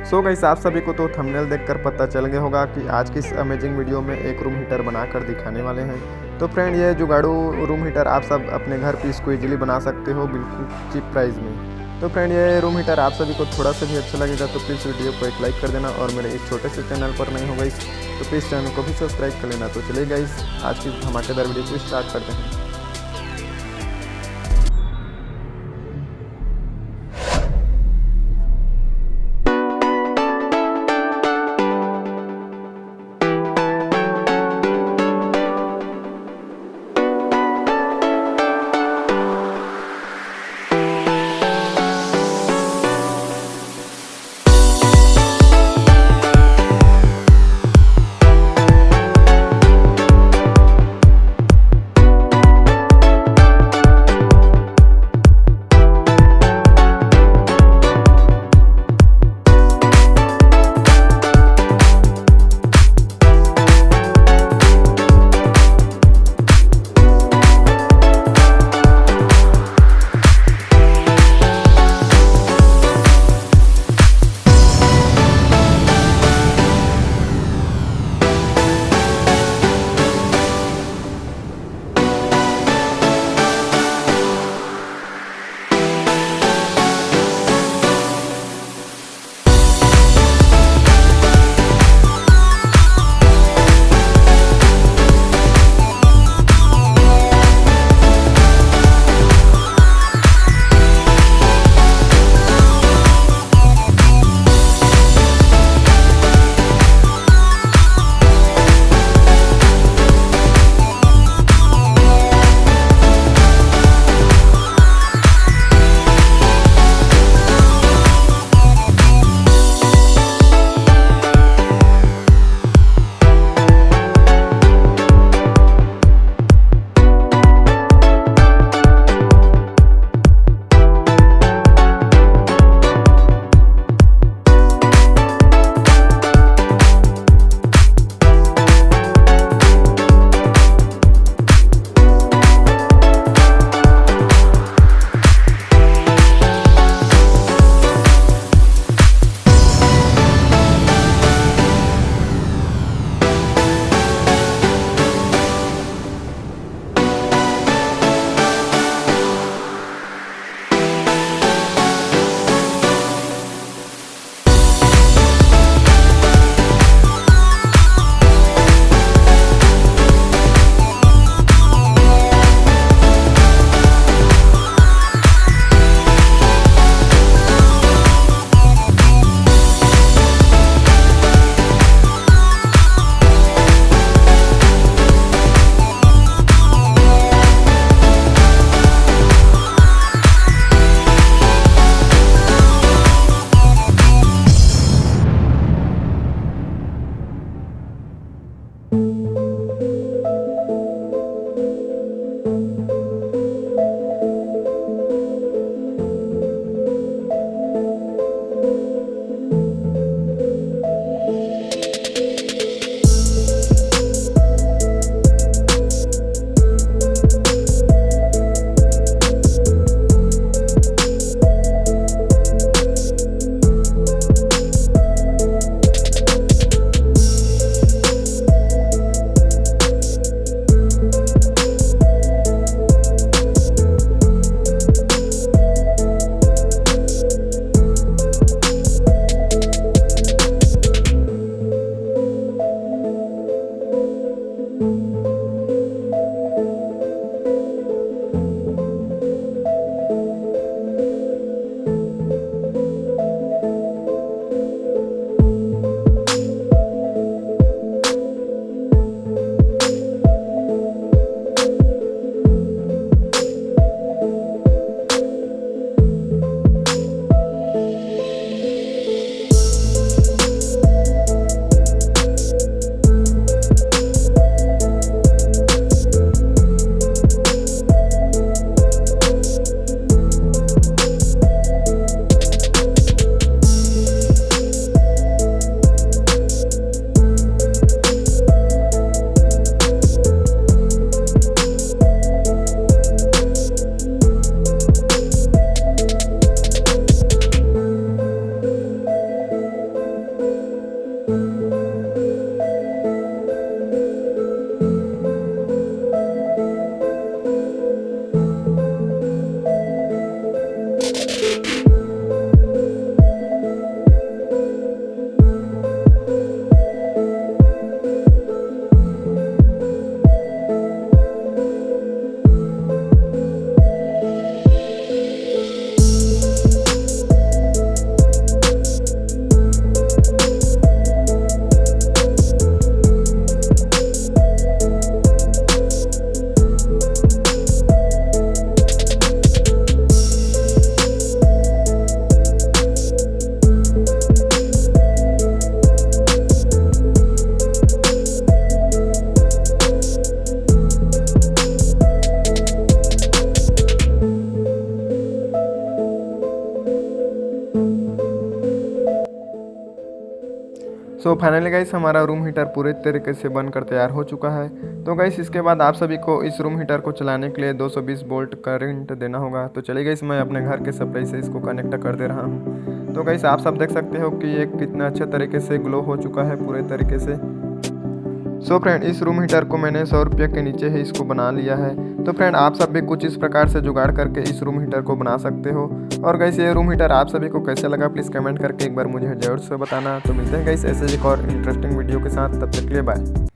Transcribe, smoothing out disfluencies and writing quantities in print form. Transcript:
So guys, आप सभी को तो थंबनेल देखकर पता चल गया होगा कि आज की इस अमेजिंग वीडियो में एक रूम हीटर बनाकर दिखाने वाले हैं। तो फ्रेंड, ये जुगाड़ू रूम हीटर आप सब अपने घर पे इसको इजीली बना सकते हो बिल्कुल चीप प्राइस में। तो फ्रेंड, ये रूम हीटर आप सभी को थोड़ा सा भी अच्छा लगेगा तो प्लीज़ वीडियो को एक लाइक कर देना, और मेरे इस छोटे से चैनल पर नहीं हो गाइस तो प्लीज़ चैनल को भी सब्सक्राइब कर लेना। तो चलिए गाइस, आज की धमाकेदार वीडियो को स्टार्ट करते हैं। सो फाइनली गाइस हमारा रूम हीटर पूरे तरीके से बनकर तैयार हो चुका है। तो गाइस इसके बाद आप सभी को इस रूम हीटर को चलाने के लिए 220 वोल्ट करंट देना होगा। तो चलिए गाइस मैं अपने घर के सप्लाई से इसको कनेक्ट कर दे रहा हूँ। तो गाइस आप सब देख सकते हो कि ये कितना अच्छे तरीके से ग्लो हो चुका है पूरे तरीके से। सो फ्रेंड इस रूम हीटर को मैंने 100 रुपये के नीचे ही इसको बना लिया है। तो फ्रेंड आप सब भी कुछ इस प्रकार से जुगाड़ करके इस रूम हीटर को बना सकते हो। और गाइस ये रूम हीटर आप सभी को कैसे लगा प्लीज़ कमेंट करके एक बार मुझे जरूर से बताना। तो मिलते हैं गाइस ऐसे एक और इंटरेस्टिंग वीडियो के साथ, तब तक के लिए बाय।